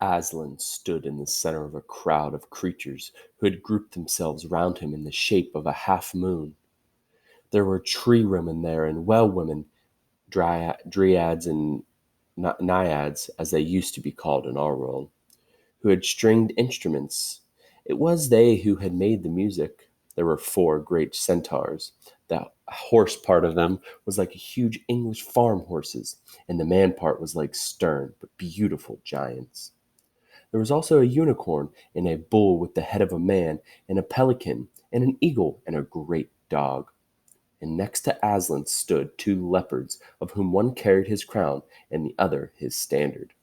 Aslan stood in the center of a crowd of creatures who had grouped themselves round him in the shape of a half-moon. There were tree women there and well women, dryads and naiads, as they used to be called in our world, who had stringed instruments. It was they who had made the music. There were four great centaurs. The horse part of them was like a huge English farm horses, and the man part was like stern but beautiful giants. There was also a unicorn and a bull with the head of a man, and a pelican and an eagle and a great dog. And next to Aslan stood two leopards, of whom one carried his crown and the other his standard.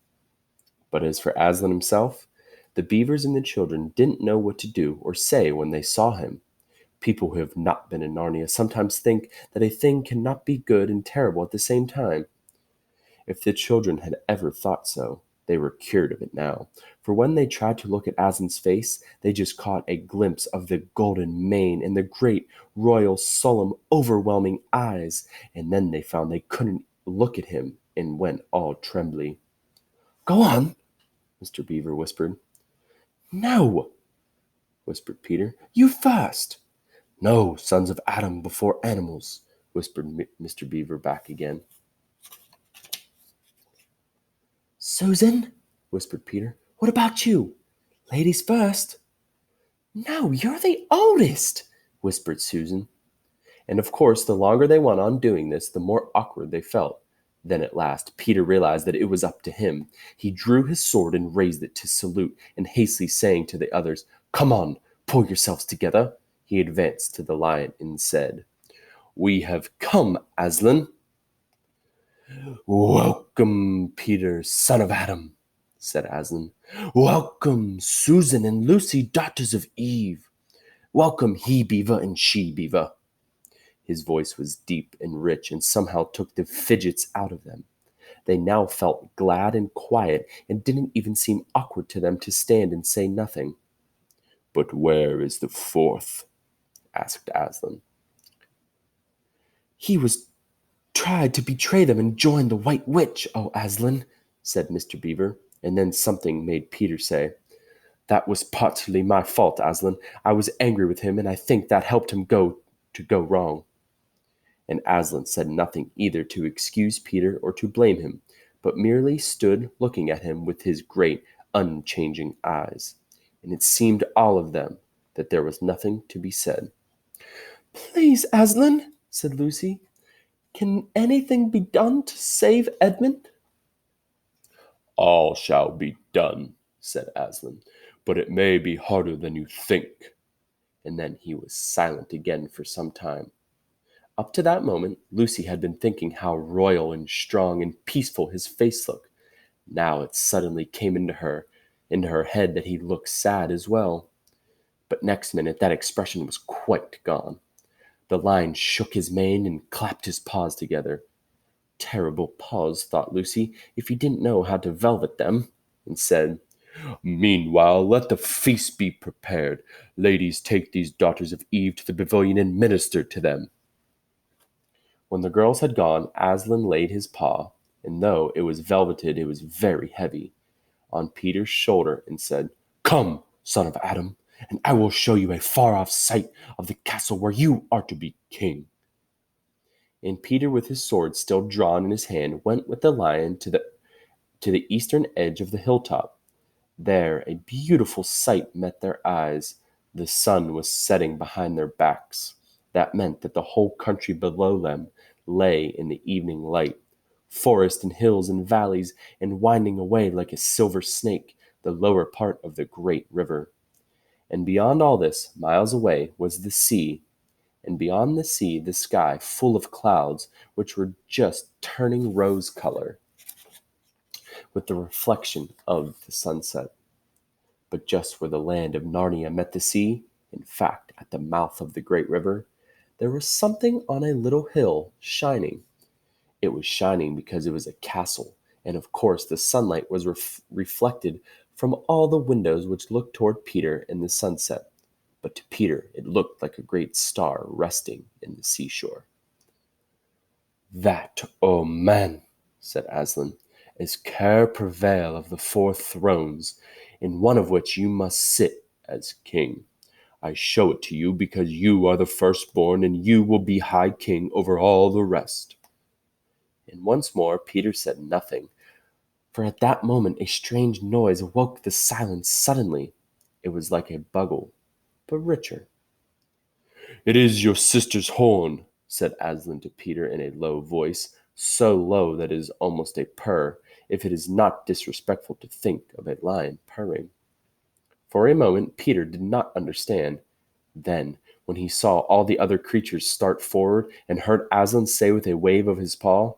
But as for Aslan himself, the beavers and the children didn't know what to do or say when they saw him. People who have not been in Narnia sometimes think that a thing cannot be good and terrible at the same time. If the children had ever thought so, they were cured of it now, for when they tried to look at Aslan's face, they just caught a glimpse of the golden mane and the great, royal, solemn, overwhelming eyes, and then they found they couldn't look at him and went all trembly. "Go on," Mr. Beaver whispered. "No," whispered Peter. "You first." "No, sons of Adam before animals," whispered Mr. Beaver back again. "Susan," whispered Peter, "what about you? Ladies first." "No, you're the oldest," whispered Susan. And of course, the longer they went on doing this, the more awkward they felt. Then at last, Peter realized that it was up to him. He drew his sword and raised it to salute, and hastily saying to the others, "Come on, pull yourselves together," he advanced to the lion and said, "We have come, Aslan." "Welcome, Peter, son of Adam," said Aslan. "Welcome, Susan and Lucy, daughters of Eve. Welcome, he beaver and she beaver." His voice was deep and rich and somehow took the fidgets out of them. They now felt glad and quiet, and didn't even seem awkward to them to stand and say nothing. "But where is the fourth?" asked Aslan. "He was tried to betray them and join the White Witch, oh Aslan," said Mr. Beaver, and then something made Peter say, "That was partly my fault, Aslan. I was angry with him, and I think that helped him go wrong." And Aslan said nothing either to excuse Peter or to blame him, but merely stood looking at him with his great, unchanging eyes. And it seemed to all of them that there was nothing to be said. "Please, Aslan," said Lucy, "can anything be done to save Edmund?" "All shall be done," said Aslan, "but it may be harder than you think." And then he was silent again for some time. Up to that moment, Lucy had been thinking how royal and strong and peaceful his face looked. Now it suddenly came into her head that he looked sad as well. But next minute that expression was quite gone. The lion shook his mane and clapped his paws together. Terrible paws, thought Lucy, if he didn't know how to velvet them, and said, "Meanwhile, let the feast be prepared. Ladies, take these daughters of Eve to the pavilion and minister to them." When the girls had gone, Aslan laid his paw, and though it was velveted, it was very heavy, on Peter's shoulder and said, "Come, son of Adam, and I will show you a far-off sight of the castle where you are to be king." And Peter, with his sword still drawn in his hand, went with the lion to the eastern edge of the hilltop. There a beautiful sight met their eyes. The sun was setting behind their backs. That meant that the whole country below them lay in the evening light. Forest and hills and valleys, and winding away like a silver snake, the lower part of the great river. And beyond all this, miles away, was the sea, and beyond the sea the sky full of clouds, which were just turning rose color with the reflection of the sunset. But just where the land of Narnia met the sea, in fact, at the mouth of the great river, there was something on a little hill shining. It was shining because it was a castle, and of course the sunlight was reflected from all the windows which looked toward Peter in the sunset. But to Peter it looked like a great star resting in the seashore. "That, oh man," said Aslan, as care prevail of the 4 thrones, in one of which you must sit as king. I show it to you because you are the firstborn, and you will be high king over all the rest." And once more Peter said nothing, for at that moment a strange noise awoke the silence suddenly. It was like a bugle, but richer. "It is your sister's horn," said Aslan to Peter in a low voice, so low that it is almost a purr, if it is not disrespectful to think of a lion purring. For a moment Peter did not understand. Then, when he saw all the other creatures start forward and heard Aslan say with a wave of his paw,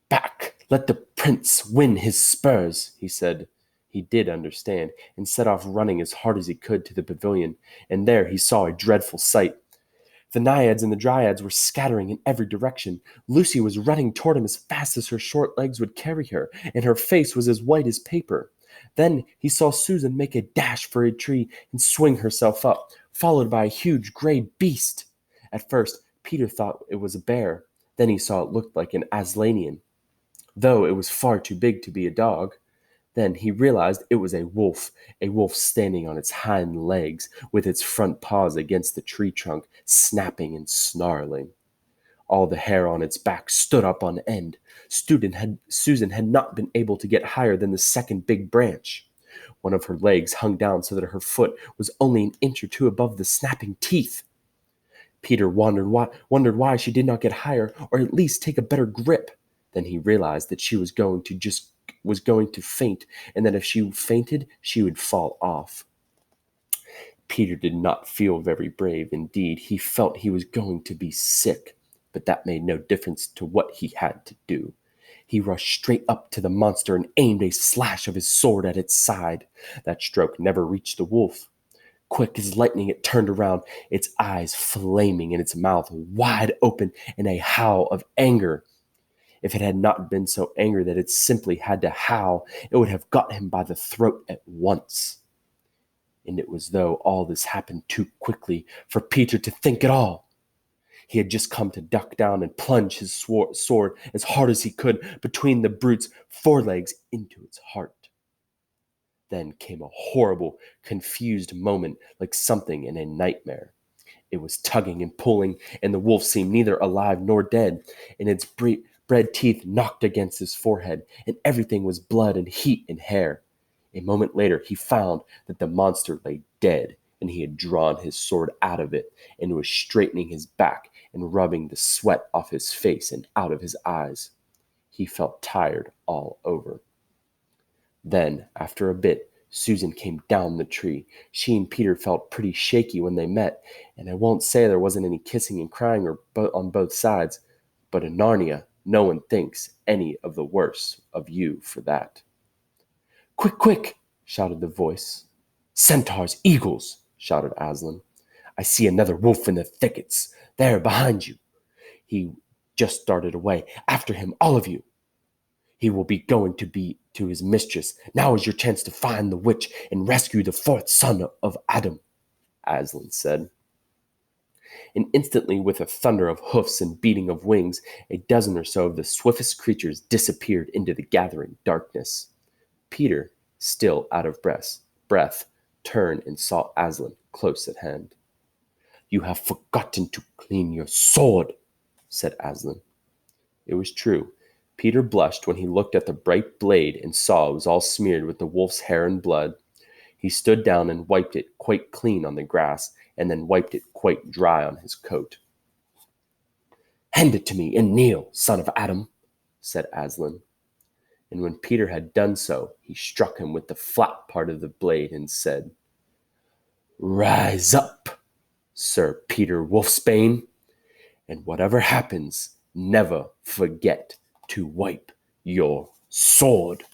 "Back! Let the prince win his spurs," he said. He did understand, and set off running as hard as he could to the pavilion, and there he saw a dreadful sight. The naiads and the dryads were scattering in every direction. Lucy was running toward him as fast as her short legs would carry her, and her face was as white as paper. Then he saw Susan make a dash for a tree and swing herself up, followed by a huge gray beast. At first, Peter thought it was a bear. Then he saw it looked like an Aslanian, though it was far too big to be a dog. Then he realized it was a wolf standing on its hind legs, with its front paws against the tree trunk, snapping and snarling. All the hair on its back stood up on end. Susan had not been able to get higher than the second big branch. One of her legs hung down so that her foot was only an inch or two above the snapping teeth. Peter wondered why she did not get higher, or at least take a better grip. Then he realized that she was going to faint, and that if she fainted, she would fall off. Peter did not feel very brave. Indeed, he felt he was going to be sick, but that made no difference to what he had to do. He rushed straight up to the monster and aimed a slash of his sword at its side. That stroke never reached the wolf. Quick as lightning it turned around, its eyes flaming and its mouth wide open in a howl of anger. If it had not been so angry that it simply had to howl, it would have got him by the throat at once. And it was though all this happened too quickly for Peter to think at all. He had just come to duck down and plunge his sword as hard as he could between the brute's forelegs into its heart. Then came a horrible, confused moment like something in a nightmare. It was tugging and pulling, and the wolf seemed neither alive nor dead, and its red teeth knocked against his forehead, and everything was blood and heat and hair. A moment later, he found that the monster lay dead, and he had drawn his sword out of it, and was straightening his back and rubbing the sweat off his face and out of his eyes. He felt tired all over. Then, after a bit, Susan came down the tree. She and Peter felt pretty shaky when they met, and I won't say there wasn't any kissing and crying on both sides, but in Narnia, no one thinks any of the worse of you for that. "Quick, quick!" shouted the voice. "Centaurs, eagles!" shouted Aslan. "I see another wolf in the thickets. There, behind you." He just started away. "After him, all of you. He will be going to his mistress. Now is your chance to find the witch and rescue the 4th son of Adam," Aslan said. And instantly, with a thunder of hoofs and beating of wings, a dozen or so of the swiftest creatures disappeared into the gathering darkness. Peter, still out of breath, turned and saw Aslan close at hand. "You have forgotten to clean your sword," said Aslan. It was true. Peter blushed when he looked at the bright blade and saw it was all smeared with the wolf's hair and blood. He stood down and wiped it quite clean on the grass, and then wiped it quite dry on his coat. "Hand it to me and kneel, son of Adam," said Aslan. And when Peter had done so, he struck him with the flat part of the blade and said, "Rise up, Sir Peter Wolfsbane, and whatever happens, never forget to wipe your sword."